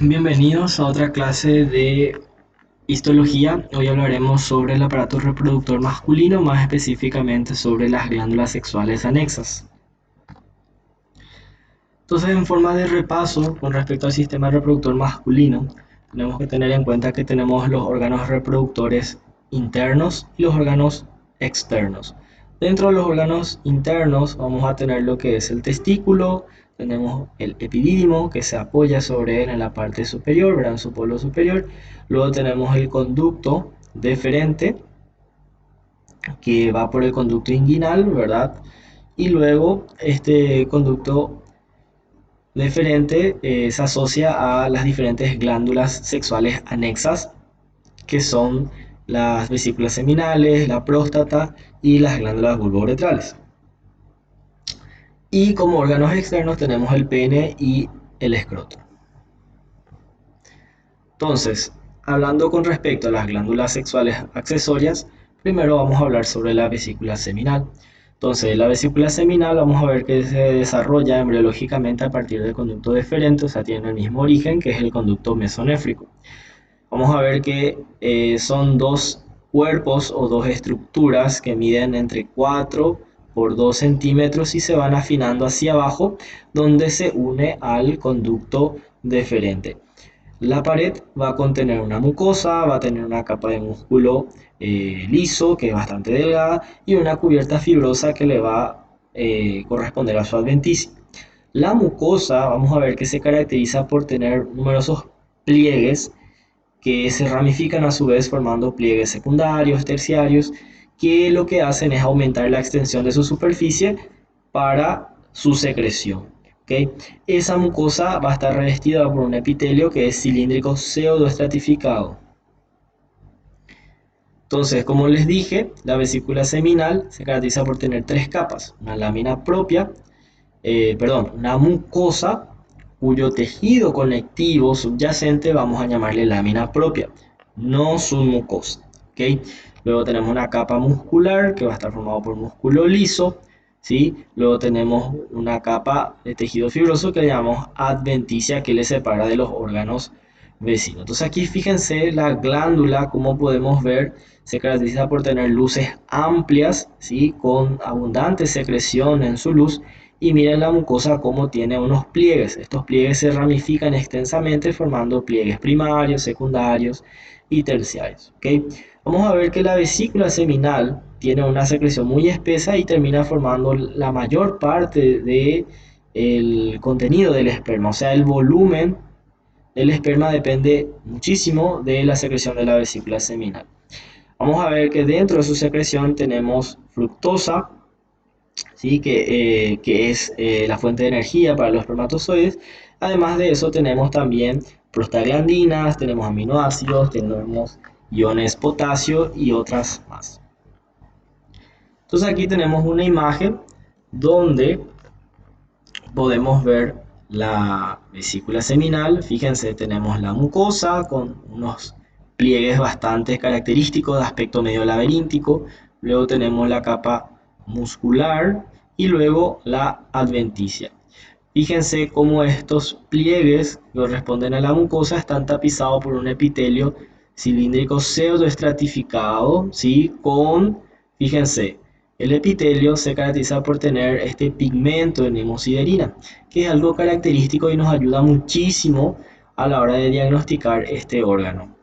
Bienvenidos a otra clase de histología. Hoy hablaremos sobre el aparato reproductor masculino, más específicamente sobre las glándulas sexuales anexas. Entonces, en forma de repaso con respecto al sistema reproductor masculino, tenemos que tener en cuenta que tenemos los órganos reproductores internos y los órganos externos. Dentro de los órganos internos vamos a tener lo que es el testículo, tenemos el epidídimo que se apoya sobre él en la parte superior, ¿verdad? En su polo superior. Luego tenemos el conducto deferente que va por el conducto inguinal, ¿verdad? Y luego este conducto deferente se asocia a las diferentes glándulas sexuales anexas, que son las vesículas seminales, la próstata y las glándulas vulvouretrales. Y como órganos externos tenemos el pene y el escroto. Entonces, hablando con respecto a las glándulas sexuales accesorias, primero vamos a hablar sobre la vesícula seminal. Entonces, la vesícula seminal vamos a ver que se desarrolla embriológicamente a partir del conducto deferente, o sea, tiene el mismo origen que es el conducto mesonéfrico. Vamos a ver que son dos cuerpos o dos estructuras que miden entre 4 por 2 centímetros y se van afinando hacia abajo, donde se une al conducto deferente. La pared va a contener una mucosa, va a tener una capa de músculo liso, que es bastante delgada, y una cubierta fibrosa que le va a corresponder a su adventicia. La mucosa, vamos a ver que se caracteriza por tener numerosos pliegues que se ramifican a su vez formando pliegues secundarios, terciarios, que lo que hacen es aumentar la extensión de su superficie para su secreción. ¿Okay? Esa mucosa va a estar revestida por un epitelio que es cilíndrico pseudoestratificado. Entonces, como les dije, la vesícula seminal se caracteriza por tener tres capas: una lámina propia, una mucosa cuyo tejido conectivo subyacente vamos a llamarle lámina propia, no submucosa. ¿Okay? Luego tenemos una capa muscular que va a estar formado por músculo liso, ¿sí? Luego tenemos una capa de tejido fibroso que le llamamos adventicia, que le separa de los órganos vecinos. Entonces aquí fíjense la glándula, como podemos ver, se caracteriza por tener luces amplias, ¿sí? Con abundante secreción en su luz. Y miren la mucosa como tiene unos pliegues. Estos pliegues se ramifican extensamente formando pliegues primarios, secundarios y terciarios. ¿Okay? Vamos a ver que la vesícula seminal tiene una secreción muy espesa y termina formando la mayor parte del contenido del esperma. O sea, el volumen del esperma depende muchísimo de la secreción de la vesícula seminal. Vamos a ver que dentro de su secreción tenemos fructosa, ¿sí? Que es la fuente de energía para los espermatozoides. Además de eso tenemos también prostaglandinas, tenemos aminoácidos, tenemos iones potasio y otras más. Entonces aquí tenemos una imagen donde podemos ver la vesícula seminal. Fíjense, tenemos la mucosa con unos pliegues bastante característicos de aspecto medio laberíntico. Luego tenemos la capa muscular y luego la adventicia. Fíjense cómo estos pliegues que corresponden a la mucosa están tapizados por un epitelio cilíndrico pseudoestratificado, ¿sí? Fíjense, el epitelio se caracteriza por tener este pigmento de nemosiderina, que es algo característico y nos ayuda muchísimo a la hora de diagnosticar este órgano.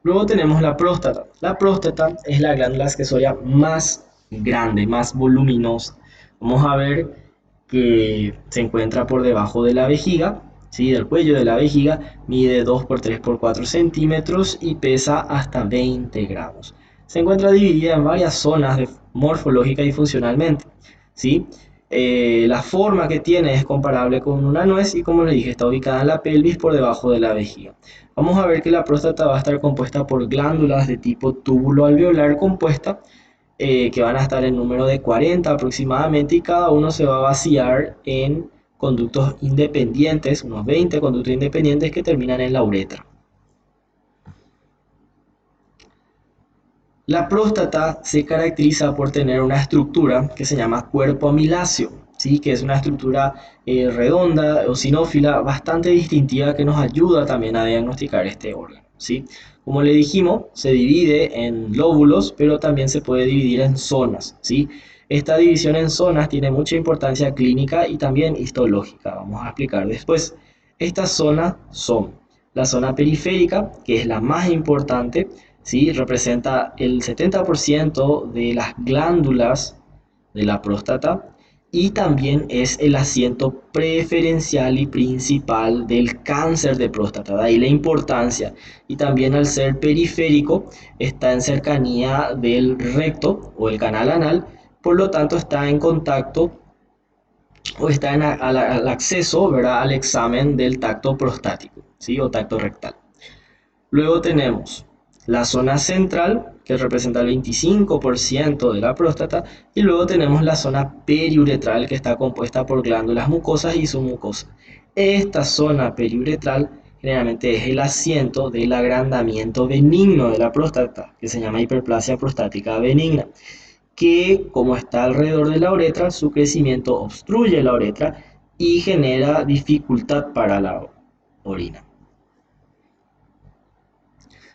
Luego tenemos la próstata. La próstata es la glándula accesoria más grande, más voluminosa. Vamos a ver que se encuentra por debajo de la vejiga, ¿sí? Del cuello de la vejiga, mide 2 por 3 por 4 centímetros y pesa hasta 20 gramos. Se encuentra dividida en varias zonas morfológica y funcionalmente, ¿sí? La forma que tiene es comparable con una nuez y, como les dije, está ubicada en la pelvis por debajo de la vejiga. Vamos a ver que la próstata va a estar compuesta por glándulas de tipo túbulo alveolar compuesta, que van a estar en número de 40 aproximadamente, y cada uno se va a vaciar en conductos independientes, unos 20 conductos independientes que terminan en la uretra. La próstata se caracteriza por tener una estructura que se llama cuerpo amiláceo. ¿sí? Que es una estructura redonda o sinófila bastante distintiva que nos ayuda también a diagnosticar este órgano, ¿sí? Como le dijimos, se divide en lóbulos, pero también se puede dividir en zonas, ¿sí? Esta división en zonas tiene mucha importancia clínica y también histológica, vamos a explicar después. Estas zonas son la zona periférica, que es la más importante, ¿sí? Representa el 70% de las glándulas de la próstata y también es el asiento preferencial y principal del cáncer de próstata, de ahí la importancia. Y también al ser periférico está en cercanía del recto o el canal anal, por lo tanto está en contacto o está al acceso, ¿verdad?, al examen del tacto prostático, ¿sí? O tacto rectal. Luego tenemos la zona central, que representa el 25% de la próstata, y luego tenemos la zona periuretral, que está compuesta por glándulas mucosas y submucosas. Esta zona periuretral generalmente es el asiento del agrandamiento benigno de la próstata, que se llama hiperplasia prostática benigna, que como está alrededor de la uretra, su crecimiento obstruye la uretra y genera dificultad para la orina.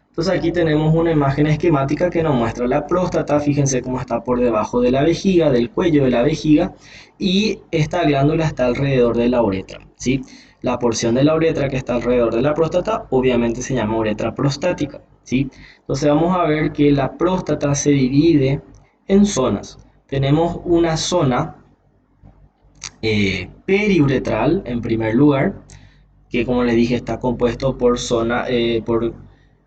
Entonces aquí tenemos una imagen esquemática que nos muestra la próstata, fíjense cómo está por debajo de la vejiga, del cuello de la vejiga, y esta glándula está alrededor de la uretra, ¿sí? La porción de la uretra que está alrededor de la próstata obviamente se llama uretra prostática, ¿sí? Entonces vamos a ver que la próstata se divide en zonas. Tenemos una zona periuretral en primer lugar, que como les dije está compuesto por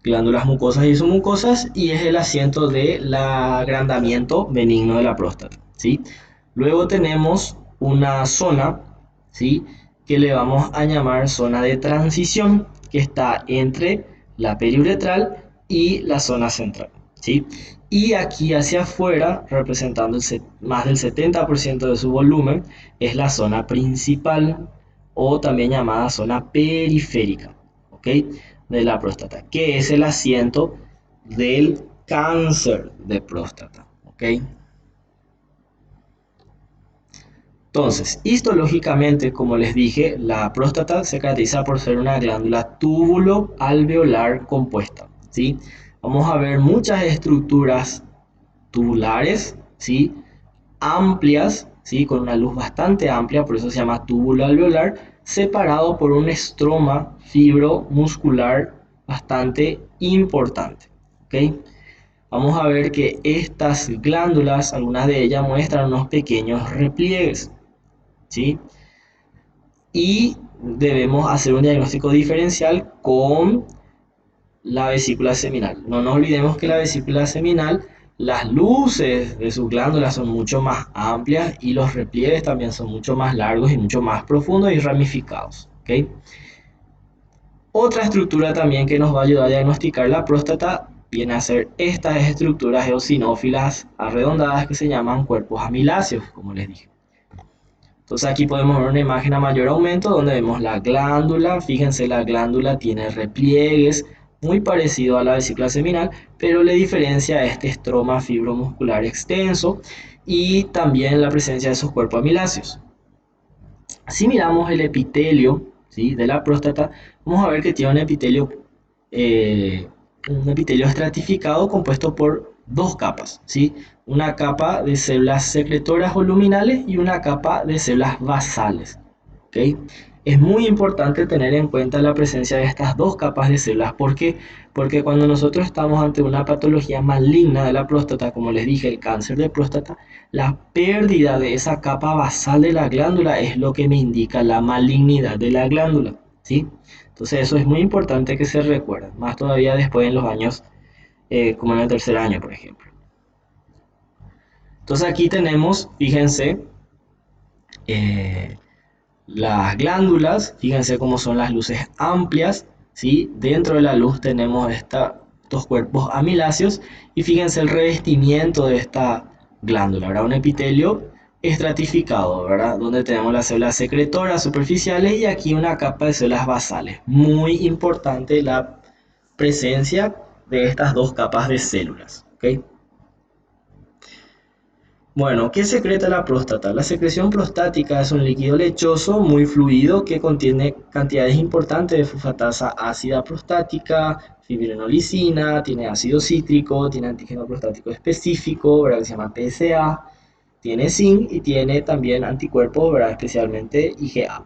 glándulas mucosas y submucosas y es el asiento del agrandamiento benigno de la próstata, ¿sí? Luego tenemos una zona, ¿sí?, que le vamos a llamar zona de transición, que está entre la periuretral y la zona central, ¿sí? Y aquí hacia afuera, representando más del 70% de su volumen, es la zona principal o también llamada zona periférica, ¿ok?, de la próstata, que es el asiento del cáncer de próstata, ¿ok? Entonces, histológicamente, como les dije, la próstata se caracteriza por ser una glándula túbulo-alveolar compuesta, ¿sí? Vamos a ver muchas estructuras tubulares, ¿sí?, amplias, ¿sí?, con una luz bastante amplia, por eso se llama túbulo alveolar, separado por un estroma fibromuscular bastante importante, ¿ok? Vamos a ver que estas glándulas, algunas de ellas muestran unos pequeños repliegues, ¿sí? Y debemos hacer un diagnóstico diferencial con la vesícula seminal. No nos olvidemos que la vesícula seminal, las luces de sus glándulas son mucho más amplias y los repliegues también son mucho más largos y mucho más profundos y ramificados, ¿ok? Otra estructura también que nos va a ayudar a diagnosticar la próstata viene a ser estas estructuras eosinófilas arredondadas que se llaman cuerpos amiláceos, como les dije. Entonces aquí podemos ver una imagen a mayor aumento donde vemos la glándula. Fíjense, la glándula tiene repliegues muy parecido a la vesícula seminal, pero le diferencia este estroma fibromuscular extenso y también la presencia de esos cuerpos amiláceos. Si miramos el epitelio, ¿sí?, de la próstata, vamos a ver que tiene eh, un epitelio estratificado compuesto por dos capas, ¿sí? Una capa de células secretoras o luminales y una capa de células basales, ¿ok? Es muy importante tener en cuenta la presencia de estas dos capas de células. ¿Por qué? Porque cuando nosotros estamos ante una patología maligna de la próstata, como les dije, el cáncer de próstata, la pérdida de esa capa basal de la glándula es lo que me indica la malignidad de la glándula, ¿sí? Entonces eso es muy importante que se recuerde, más todavía después en los años, como en el tercer año, por ejemplo. Entonces aquí tenemos, fíjense, eh, las glándulas, fíjense cómo son las luces amplias, ¿sí? Dentro de la luz tenemos estos cuerpos amiláceos y fíjense el revestimiento de esta glándula, ¿verdad? Un epitelio estratificado, ¿verdad? Donde tenemos las células secretoras superficiales y aquí una capa de células basales. Muy importante la presencia de estas dos capas de células, ¿ok? Bueno, ¿qué secreta la próstata? La secreción prostática es un líquido lechoso muy fluido que contiene cantidades importantes de fosfatasa ácida prostática, fibrinolicina, tiene ácido cítrico, tiene antígeno prostático específico, ¿verdad? Que se llama PSA, tiene zinc y tiene también anticuerpos, ¿verdad? Especialmente IgA.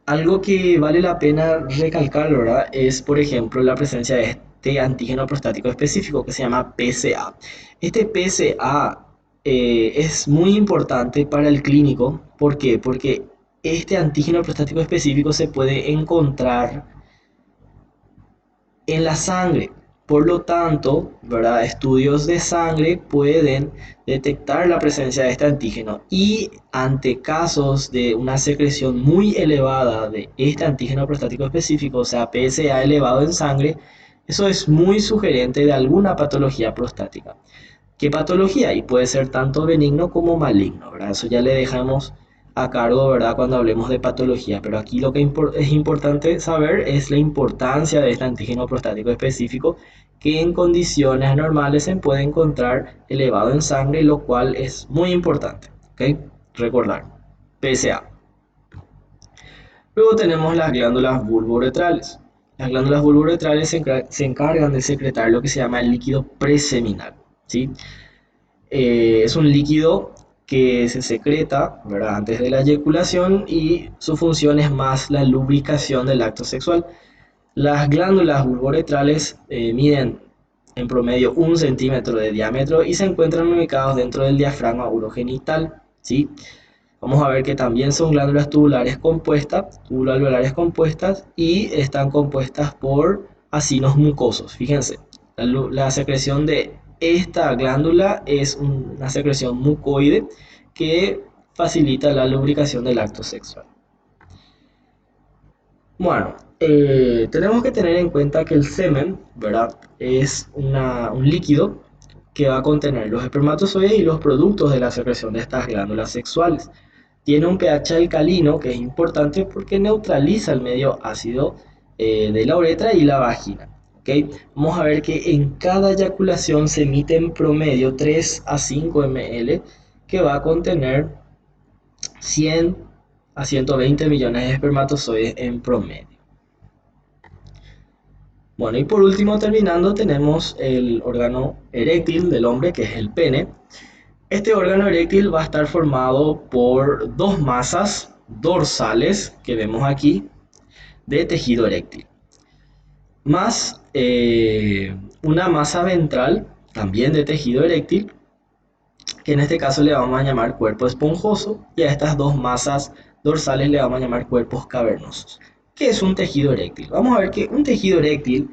Algo que vale la pena recalcar, ¿verdad? Es, por ejemplo, la presencia de este antígeno prostático específico que se llama PSA. Este PSA es muy importante para el clínico. ¿Por qué? Porque este antígeno prostático específico se puede encontrar en la sangre. Por lo tanto, ¿verdad? Estudios de sangre pueden detectar la presencia de este antígeno y ante casos de una secreción muy elevada de este antígeno prostático específico, o sea, PSA elevado en sangre, eso es muy sugerente de alguna patología prostática. ¿Qué patología? Y puede ser tanto benigno como maligno, ¿verdad? Eso ya le dejamos a cargo, ¿verdad? Cuando hablemos de patología, pero aquí lo que es importante saber es la importancia de este antígeno prostático específico que en condiciones normales se puede encontrar elevado en sangre, lo cual es muy importante, ¿ok? Recordar, PSA. Luego tenemos las glándulas bulbouretrales. Las glándulas bulbouretrales se encargan de secretar lo que se llama el líquido preseminal, ¿sí? Es un líquido que se secreta, ¿verdad? Antes de la eyaculación y su función es más la lubricación del acto sexual. Las glándulas vulvoretrales miden en promedio 1 centímetro de diámetro y se encuentran ubicados dentro del diafragma urogenital, ¿sí? Vamos a ver que también son glándulas tubulares compuestas y están compuestas por acinos mucosos. Fíjense, la secreción de esta glándula es una secreción mucoide que facilita la lubricación del acto sexual. Bueno, tenemos que tener en cuenta que el semen, ¿verdad? Es un líquido que va a contener los espermatozoides y los productos de la secreción de estas glándulas sexuales. Tiene un pH alcalino que es importante porque neutraliza el medio ácido de la uretra y la vagina. ¿Ok? Vamos a ver que en cada eyaculación se emite en promedio 3 a 5 ml que va a contener 100 a 120 millones de espermatozoides en promedio. Bueno, y por último, terminando, tenemos el órgano eréctil del hombre, que es el pene. Este órgano eréctil va a estar formado por dos masas dorsales que vemos aquí de tejido eréctil, más una masa ventral también de tejido eréctil, que en este caso le vamos a llamar cuerpo esponjoso, y a estas dos masas dorsales le vamos a llamar cuerpos cavernosos. ¿Qué es un tejido eréctil? Vamos a ver que un tejido eréctil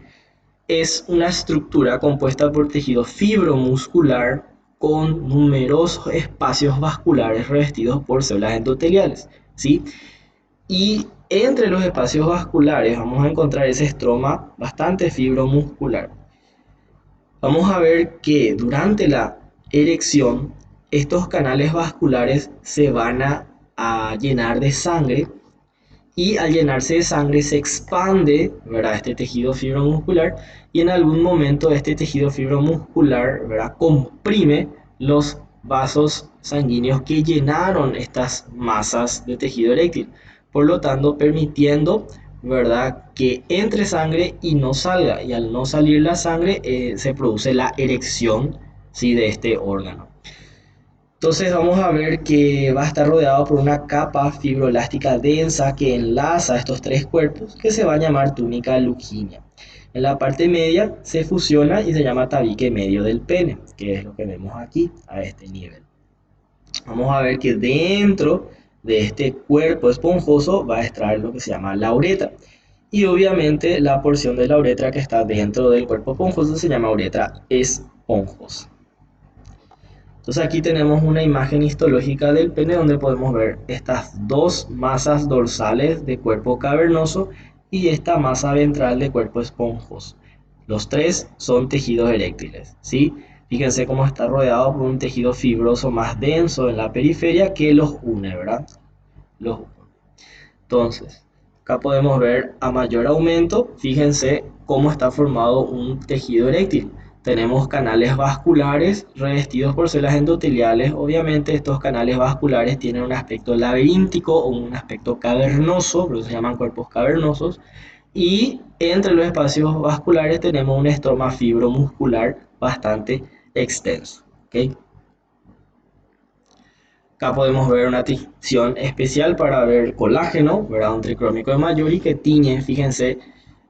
es una estructura compuesta por tejido fibromuscular con numerosos espacios vasculares revestidos por células endoteliales, ¿sí? Y entre los espacios vasculares vamos a encontrar ese estroma bastante fibromuscular. Vamos a ver que durante la erección estos canales vasculares se van a llenar de sangre y al llenarse de sangre se expande, ¿verdad? Este tejido fibromuscular y en algún momento este tejido fibromuscular, ¿verdad? Comprime los vasos sanguíneos que llenaron estas masas de tejido eréctil, por lo tanto permitiendo, ¿verdad? Que entre sangre y no salga, y al no salir la sangre se produce la erección, ¿sí? De este órgano. Entonces vamos a ver que va a estar rodeado por una capa fibroelástica densa que enlaza estos tres cuerpos que se va a llamar túnica luquínea. En la parte media se fusiona y se llama tabique medio del pene, que es lo que vemos aquí a este nivel. Vamos a ver que dentro de este cuerpo esponjoso va a estar lo que se llama la uretra. Y obviamente la porción de la uretra que está dentro del cuerpo esponjoso se llama uretra esponjosa. Entonces aquí tenemos una imagen histológica del pene donde podemos ver estas dos masas dorsales de cuerpo cavernoso y esta masa ventral de cuerpo esponjoso. Los tres son tejidos eréctiles, ¿sí? Fíjense cómo está rodeado por un tejido fibroso más denso en la periferia que los une, ¿verdad? Los une. Entonces, acá podemos ver a mayor aumento, fíjense cómo está formado un tejido eréctil. tenemos canales vasculares revestidos por células endoteliales. Obviamente estos canales vasculares tienen un aspecto laberíntico o un aspecto cavernoso, por eso se llaman cuerpos cavernosos. Y entre los espacios vasculares tenemos un estroma fibromuscular bastante extenso. ¿Ok? Acá podemos ver una tinción especial para ver colágeno, ¿verdad? Un tricrómico de Mayori que tiñe, fíjense,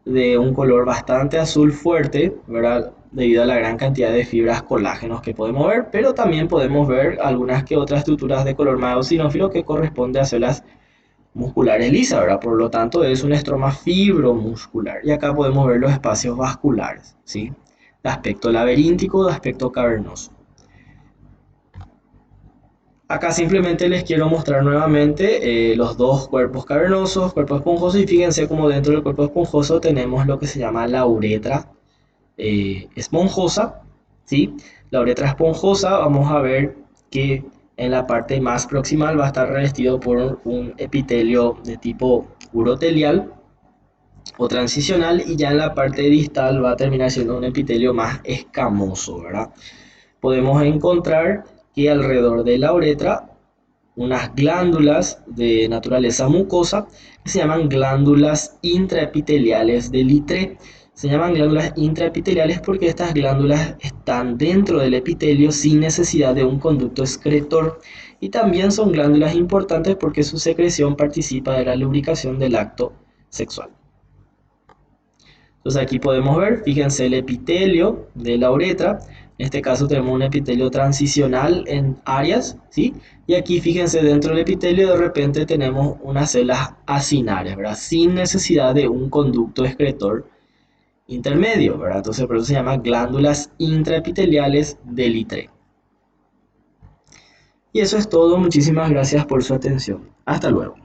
de un color bastante azul fuerte, ¿verdad? Debido a la gran cantidad de fibras colágenos que podemos ver, pero también podemos ver algunas que otras estructuras de color más eosinófilo que corresponde a células musculares lisas, ¿verdad? Por lo tanto, es un estroma fibromuscular. Y acá podemos ver los espacios vasculares, ¿sí? De aspecto laberíntico, de aspecto cavernoso. Acá simplemente les quiero mostrar nuevamente los dos cuerpos cavernosos, cuerpo esponjoso, y fíjense como dentro del cuerpo esponjoso tenemos lo que se llama la uretra esponjosa, ¿sí? La uretra esponjosa, vamos a ver que en la parte más proximal va a estar revestido por un epitelio de tipo urotelial o transicional, y ya en la parte distal va a terminar siendo un epitelio más escamoso, ¿verdad? Podemos encontrar que alrededor de la uretra unas glándulas de naturaleza mucosa que se llaman glándulas intraepiteliales de Littré. Se llaman glándulas intraepiteliales porque estas glándulas están dentro del epitelio sin necesidad de un conducto excretor, y también son glándulas importantes porque su secreción participa de la lubricación del acto sexual. Entonces aquí podemos ver, fíjense el epitelio de la uretra. En este caso tenemos un epitelio transicional en áreas, ¿sí? Y aquí fíjense dentro del epitelio de repente tenemos unas células acinares, ¿verdad? Sin necesidad de un conducto excretor intermedio, ¿verdad? Entonces por eso se llama glándulas intraepiteliales de Littré. Y eso es todo, muchísimas gracias por su atención. Hasta luego.